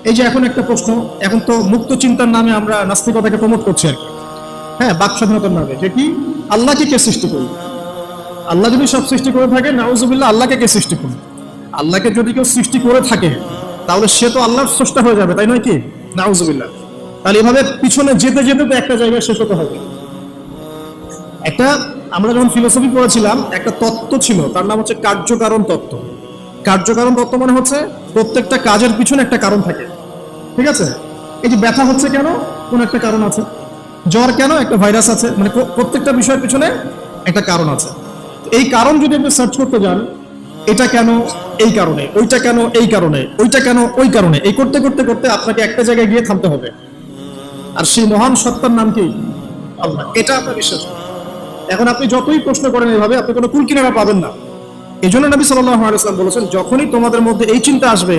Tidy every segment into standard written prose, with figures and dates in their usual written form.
এই যে এখন একটা প্রশ্ন, এখন তো মুক্ত চিন্তার নামে আমরা নাস্তিকতাকে প্রমোট করছি আর কি। হ্যাঁ, বাক স্বাধীনতার নামে, যে কি আল্লাহকে কে সৃষ্টি করবে? আল্লাহ যদি সব সৃষ্টি করে থাকে, নাউজুবিল্লাহ, আল্লাহকে কে সৃষ্টি করবে? আল্লাহকে যদি কেউ সৃষ্টি করে থাকে তাহলে সে তো আল্লাহর স্রষ্টা হয়ে যাবে, তাই নয় কি? নাউজুবিল্লাহ। তাহলে এভাবে পিছনে যেতে যেতে তো একটা জায়গায় শেষ হতে হবে। একটা, আমরা যখন ফিলোসফি পড়েছিলাম একটা তত্ত্ব ছিল, তার নাম হচ্ছে কার্যকারণ তত্ত্ব। কার্যকারণ তত্ত্ব মানে হচ্ছে প্রত্যেকটা কাজের পিছনে একটা কারণ থাকে, ঠিক আছে? এই যে ব্যথা হচ্ছে কেন? কোন একটা কারণ আছে। জ্বর কেন? একটা ভাইরাস আছে। মানে প্রত্যেকটা বিষয়ের পিছনে একটা কারণ আছে। এই কারণ যদি আপনি সার্চ করতে যান, এটা কেন এই কারণে, ওইটা কেন এই কারণে, ওইটা কেন ওই কারণে, এই করতে করতে করতে আপনাকে একটা জায়গায় গিয়ে থামতে হবে। আর সেই মহান সত্তার নাম কি? আল্লাহ। এটা আপনার বিশ্বাস। এখন আপনি যতই প্রশ্ন করেন এভাবে, আপনি কোনো কুল কিনারা পাবেন না। এই জন্য নবী সাল্লাল্লাহু আলাইহি ওয়াসাল্লাম বলেছেন, যখনই তোমাদের মধ্যে এই চিন্তা আসবে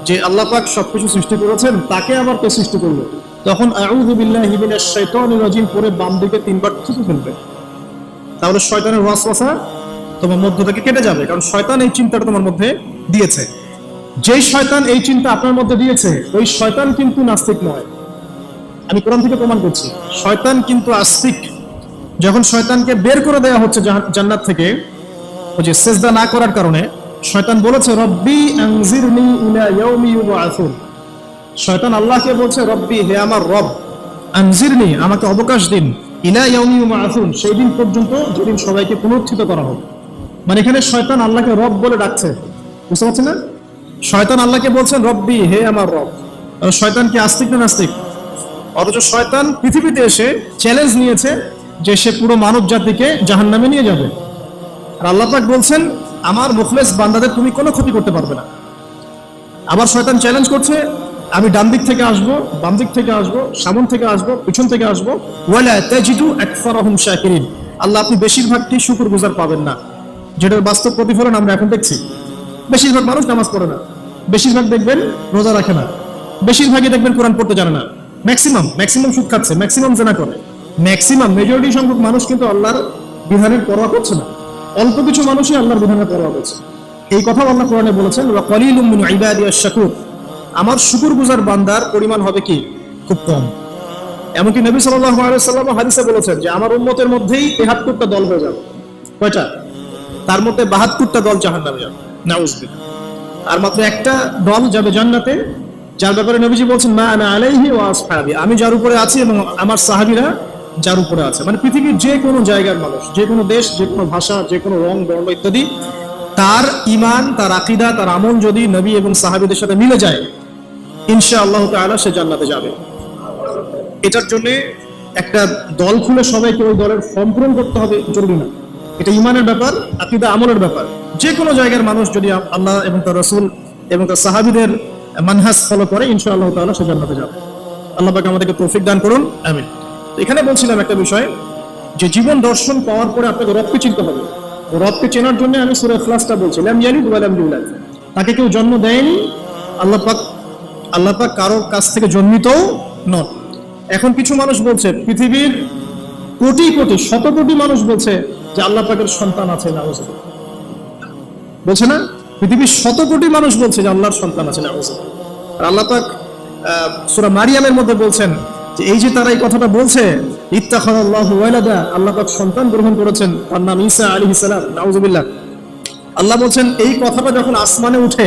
যে আল্লাহ পাক সবকিছু সৃষ্টি করেছেন, তাকে আবার কে সৃষ্টি করলো, তখন আউযু বিল্লাহি মিনাশ শাইতানির রাজিম পরে বাম দিকে 3 বার থুতু ফেলবে। তাহলে শয়তানের ওয়াসওয়াসা তোমার মধ্য থেকে কেটে যাবে, কারণ শয়তান এই চিন্তাটা তোমার মধ্যে দিয়েছে। যেই শয়তান এই চিন্তা আপনার মধ্যে দিয়েছে, ওই শয়তান কিন্তু নাস্তিক নয়। আমি কোরআন থেকে প্রমাণ করছি, শয়তান কিন্তু আস্তিক। যখন শয়তানকে বের করে দেওয়া হচ্ছে জান্নাত থেকে, ওই যে সেজদা না করার কারণে, শয়তান বলেছে রব্বি আনজিরনি ইলা ইয়াউমি ইউবআসুন। শয়তান আল্লাহকে বলছে, রব্বি, হে আমার রব, আনজিরনি, আমাকে অবকাশ দিন, ইলা ইয়াউমি ইউবআসুন, সেই দিন পর্যন্ত যেদিন সবাইকে পুনরুত্থিত করা হবে। মানে এখানে শয়তান আল্লাহকে রব বলে ডাকছে, বুঝতে পারছেন না? শয়তান আল্লাহকে বলছেন রব্বি, হে আমার রব। শয়তান কি আস্তিক না নাস্তিক? অথচ শয়তান পৃথিবীতে এসে চ্যালেঞ্জ নিয়েছে যে সে পুরো মানব জাতিকে জাহান্নামে নিয়ে যাবে। আর আল্লাহ পাক বলছেন, আমার মুখলেস বান্দাদের তুমি কোনো ক্ষতি করতে পারবে না। আবার শয়তান চ্যালেঞ্জ করছে, আমি ডান দিক থেকে আসবো, বাম দিক থেকে আসবো, সামন থেকে আসবো, পিছন থেকে আসবো, ওয়ালা তাজিদু আকসারাহুম শাকিরিন। আল্লাহ, আপনি বেশিরভাগটি শুকরগুজার পাবেন না। যেটার বাস্তব প্রতিফলন আমরা এখন দেখছি। বেশিরভাগ মানুষ নামাজ পড়ে না, বেশিরভাগ দেখবেন রোজা রাখে না, বেশিরভাগই দেখবেন কোরআন পড়তে জানে না, ম্যাক্সিমাম সুদ খাচ্ছে, ম্যাক্সিমাম জেনা করে, ম্যাক্সিমাম মেজরিটি সংখ্যক মানুষ কিন্তু আল্লাহর বিধানের পরোয়া করছে না। অল্প কিছু মানুষই আল্লাহর বিধানের পরোয়া করছে। এই কথাও আল্লাহ কোরআনে বলেছেন, ওয়া কালিলুম মিন ইবাদিয়াশ শাকুর, আমার শুকরগুজার বান্দার পরিমাণ হবে কি? খুব কম। এমনকি নবী সাল্লাল্লাহু আলাইহি ওয়াসাল্লাম হাদিসে বলেছেন যে আমার উম্মতের মধ্যেই ৭৩টা দল হয়ে যাবে। কয়টা? তার মধ্যে ৭২টা দল জাহান্নামে যাবে, নাউযুবিল্লাহ। আর মাত্র একটা দল যাবে জান্নাতে, যার ব্যাপারে নবীজি বলছেন, মা আনা আলাইহি ওয়া আসহাবি, আমি যার উপরে আছি এবং আমার সাহাবীরা যার উপরে আছে। মানে পৃথিবীর যে কোনো জায়গার মানুষ, যে কোনো দেশ, যে কোনো ভাষা, যে কোনো রং বর্ণ ইত্যাদি, তার ঈমান, তার আকীদা, তার আমল যদি নবী এবং সাহাবীদের সাথে মিলে যায়, ইনশাআল্লাহ তাআলা সে জান্নাতে যাবে। এটার জন্য একটা দল খুলে সবাইকে ওই দলের ফর্ম পূরণ করতে হবে জরুরি না। এটা ঈমানের ব্যাপার, আকীদা আমলের ব্যাপার। যে কোনো জায়গার মানুষ যদি আল্লাহ এবং তার রাসূল এবং তার সাহাবীদের মানহাজ ফলো করে, ইনশাআল্লাহ তাআলা সে জান্নাতে যাবে। আল্লাহ পাক আমাদেরকে তৌফিক দান করুন, আমিন। তো এখানে বলছিলাম একটা বিষয়, যে জীবন দর্শন পাওয়ার পরে আপনাকে রবকে চিনতে হবে। রবকে চেনার জন্য আমি সূরা ইখলাসটা বলছি, লাম ইয়ালিদ ওয়া লাম ইউলাদ, তাকে কেউ জন্ম দেয়নি। আল্লাহ পাক কারোর কাছ থেকে জন্মিতও নন। এখন কিছু মানুষ বলছে, পৃথিবীর কোটি কোটি শত কোটি মানুষ বলছে যে আল্লাহ পাকের সন্তান আছে, নাউযুবিল্লাহ। বলছে না? পৃথিবীর শত কোটি মানুষ বলছে যে আল্লাহর সন্তান আছে, নাউযুবিল্লাহ। আর আল্লাহ পাক সূরা মারিয়ামের মধ্যে বলছেন যে এই যে তারা এই কথাটা বলছে, ইত্তাখাযাল্লাহু ওয়ালাদা, আল্লাহ পাক সন্তান গ্রহণ করেছেন, তার নাম ঈসা আলাইহিস সালাম, নাউযুবিল্লাহ। আল্লাহ বলছেন এই কথাটা যখন আসমানে উঠে,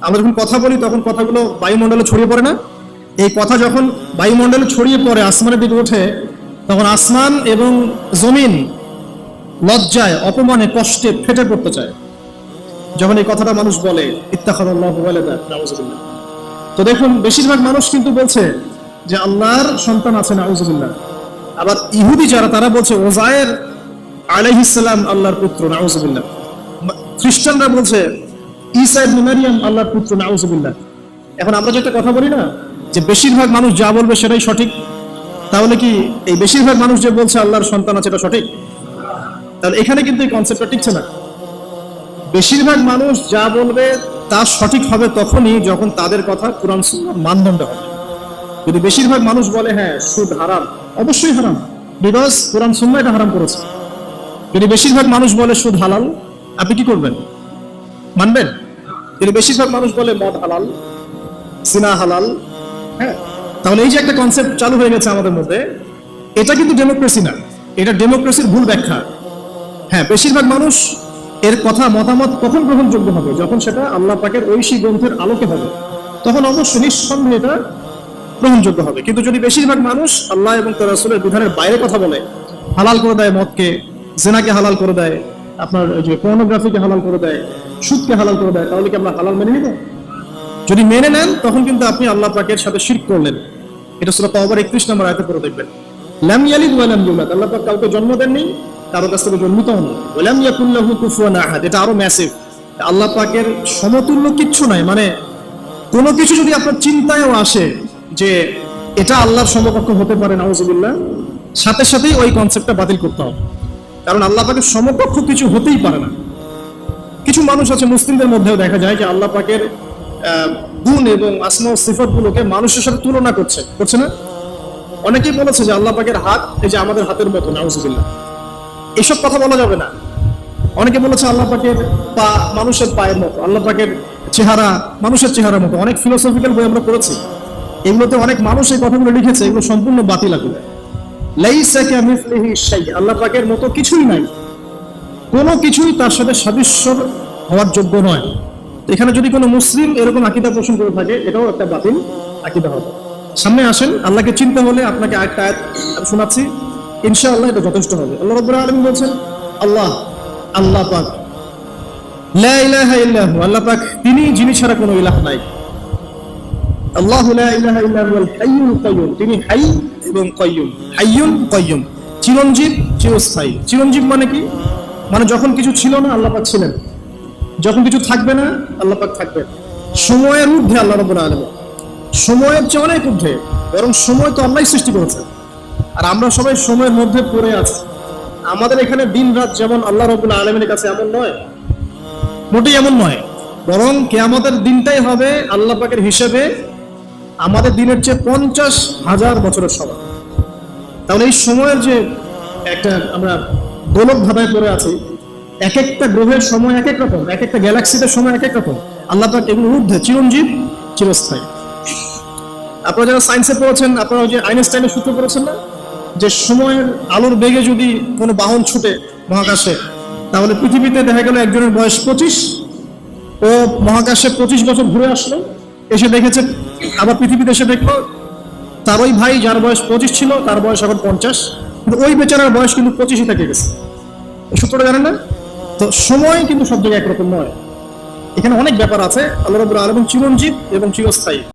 আমরা যখন কথা বলি তখন কথাগুলো বায়ুমণ্ডলে ছড়িয়ে পড়ে না? এই কথা যখন বায়ুমণ্ডলে ছড়িয়ে পড়ে, আসমানের দিকে ওঠে, তখন আসমান এবং জমিন লজ্জায়, অপমানে, কষ্টে ফেটে পড়তে চায় যখন এই কথাটা মানুষ বলে, ইত্তাখাযাল্লাহু ওয়ালাদা, নাউযুবিল্লাহ। তো দেখুন, বেশিরভাগ মানুষ কিন্তু বলছে যে আল্লাহর সন্তান আছে, নাউযুবিল্লাহ। আবার ইহুদি যারা, তারা বলছে ওযায়ের আলাইহিস সালাম আল্লাহর পুত্র, নাউযুবিল্লাহ। খ্রিস্টানরা বলছে ঈসা ইবনে মারইয়াম আল্লাহর পুত্র, নাউযুবিল্লাহ। এখন আমরা যেটা কথা বলি না, যে বেশিরভাগ মানুষ যা বলবে সেটাই সঠিক, তাহলে কি এই বেশিরভাগ মানুষ যে বলছে আল্লাহর সন্তান আছে এটা সঠিক? তাহলে এখানে কিন্তু এই কনসেপ্টটা টিকছে না। বেশিরভাগ মানুষ যা বলবে তা সঠিক হবে তখনই যখন তাদের কথা কুরআন সুন্নাহর মানদণ্ডে হবে। যদি বেশিরভাগ মানুষ বলে হ্যাঁ সুদ হারাম, অবশ্যই হারাম, বিকজ কুরআন সুন্নাহ এটা হারাম করেছে। যদি বেশিরভাগ মানুষ বলে সুদ হালাল, আপনি কি করবেন? মানবেন? যদি বেশিরভাগ মানুষ বলে মদ হালাল, জিনা হালাল। হ্যাঁ, তাহলে এই যে একটা কনসেপ্ট চালু হয়ে গেছে আমাদের মধ্যে, এটা কিন্তু ডেমোক্রেসি না, এটা ডেমোক্রেসির ভুল ব্যাখ্যা। হ্যাঁ, বেশিরভাগ মানুষ এর কথা মতামত কখন গ্রহণযোগ্য হবে, যখন সেটা আল্লাহ পাকের ঐশী গ্রন্থের আলোকে হবে, তখন অবশ্যই নিঃসন্দেহে এটা গ্রহণযোগ্য হবে। কিন্তু যদি বেশিরভাগ মানুষ আল্লাহ এবং তার রাসূলের বিধানের বাইরে কথা বলে, হালাল করে দেয় মদকে, জেনাকে হালাল করে দেয়, আপনার ওই যে পর্নোগ্রাফিকে হালাল করে দেয়, সুদকে হালাল করে দেয়, তাহলে কি আমরা হালাল মেনে নিব? যদি মেনে নেন তখন কিন্তু আপনি আল্লাহ পাকের সাথে শিরক করলেন। এটা সূরা তাওবার 31 নম্বর আয়াতে পড়ে দেখবেন। লাম ইয়ালিদ ওয়া লাম ইউলাদ, আল্লাহ পাক কাউকে জন্ম দেননি, কারো কাছ থেকে জন্মিতও না। ওয়া লাম ইয়াকুল লাহু কুফুয়ান আহাদ, এটা আরো ম্যাসিভ। আল্লাহ পাকের সমতুল্য কিচ্ছু নাই। মানে কোনো কিছু যদি আপনার চিন্তায়ও আসে যে এটা আল্লাহর সমকক্ষ হতে পারে, নাউজুবিল্লাহ, সাথে সাথেই ওই কনসেপ্টটা বাতিল করতে হবে। কারণ আল্লাহ পাকের সমকক্ষ কিছু হতেই পারে না। কিছু মানুষ আছে মুসলিমদের মধ্যেও দেখা যায় যে আল্লাহ পাকের গুণ এবং আসমা ও সিফাতগুলোকে মানুষের সাথে তুলনা করছে না? অনেকেই বলেছে যে আল্লাহ পাকের হাত এই যে আমাদের হাতের মতো, নাউজুবিল্লাহ। এসব কথা বলা যাবে না। অনেকে বলেছে আল্লাহ পাকের পা মানুষের পায়ের মতো, আল্লাহ পাকের চেহারা মানুষের চেহারার মতো। অনেক ফিলোসফিক্যাল বই আমরা পড়েছি, এগুলোতে অনেক মানুষ এই কথাগুলো লিখেছে, এগুলো সম্পূর্ণ বাতিল আকিদা। লাইসা কামিসলিহি শাই, আল্লাহ পাকের মতো কিছুই নাই, কোনো কিছুই তার সাথে সাদৃশ্য হওয়ার যোগ্য নয়। এখানে যদি কোনো মুসলিম এরকম আকীদা পোষণ করে থাকে, এটাও একটা বাতিল আকীদা হবে। সামনে আসেন, আল্লাহকে চিনতে হলে আপনাকে আরেকটা আয়াত আমি শোনাচ্ছি, ইনশাআল্লাহ এটা যথেষ্ট হবে। আল্লাহ রাব্বুল আলামিন বলছেন, আল্লাহ পাক, লা ইলাহা ইল্লাহু, আল্লাহ পাক তিনি যিনি ছাড়া কোনো ইলাহ নাই। আল্লাহু লা ইলাহা ইল্লা হুয়াল হাইয়ুল কাইয়্যুম, তিনি হাই এবং কাইয়্যুম। হাইয়ুন কাইয়্যুম, চিরঞ্জীব, চিরস্থায়ী। চিরঞ্জীব মানে কি? মানে যখন কিছু ছিল না আল্লাহ পাক ছিলেন, যখন কিছু থাকবে না আল্লাহ পাক থাকবেন। সময়ের ঊর্ধ্বে আল্লাহ রাব্বুল আলামিন, সময়ের চেয়ে অনেক ঊর্ধ্বে, বরং সময় তো আল্লাহই সৃষ্টি করেছে, আর আমরা সবাই সময়ের মধ্যে পড়ে আছি। আমাদের এখানে দিন রাত যেমন আল্লাহ রাব্বুল আলামিনের কাছে এমন নয়, মোটেই এমন নয়, বরং কিয়ামতের দিনটাই হবে আল্লাহ পাকের হিসেবে আমাদের দিনের চেয়ে 50,000 বছরের সমান। তাহলে এই সময়ের যে একটা আমরা গোলক ধাঁধায় পড়ে আছি, এক একটা গ্রহের সময় এক এক রকম, এক একটা গ্যালাক্সিতে সময় এক এক রকম। আল্লাহ পাক এগুলোর ঊর্ধ্বে, চিরঞ্জীব, চিরস্থায়ী। আপনারা যারা সায়েন্সে পড়েছেন, আপনারা ওই যে আইনস্টাইনের সূত্র পড়েছেন না, যে সময়ের আলোর বেগে যদি কোনো বাহন ছুটে মহাকাশে, তাহলে পৃথিবীতে দেখা গেল একজনের বয়স 25, ও মহাকাশে 25 বছর ঘুরে আসলো, এসে দেখেছে, আবার পৃথিবীতে এসে দেখলো তার ওই ভাই যার বয়স 25 ছিল তার বয়স এখন 50, কিন্তু ওই বেচারার বয়স কিন্তু 25ই থেকে গেছে। এই সূত্রটা জানেন না? তো সময় কিন্তু সব জায়গায় একরকম নয়, এখানে অনেক ব্যাপার আছে। আল্লাহ রাব্বুল আলামিন চিরঞ্জীব এবং চিরস্থায়ী।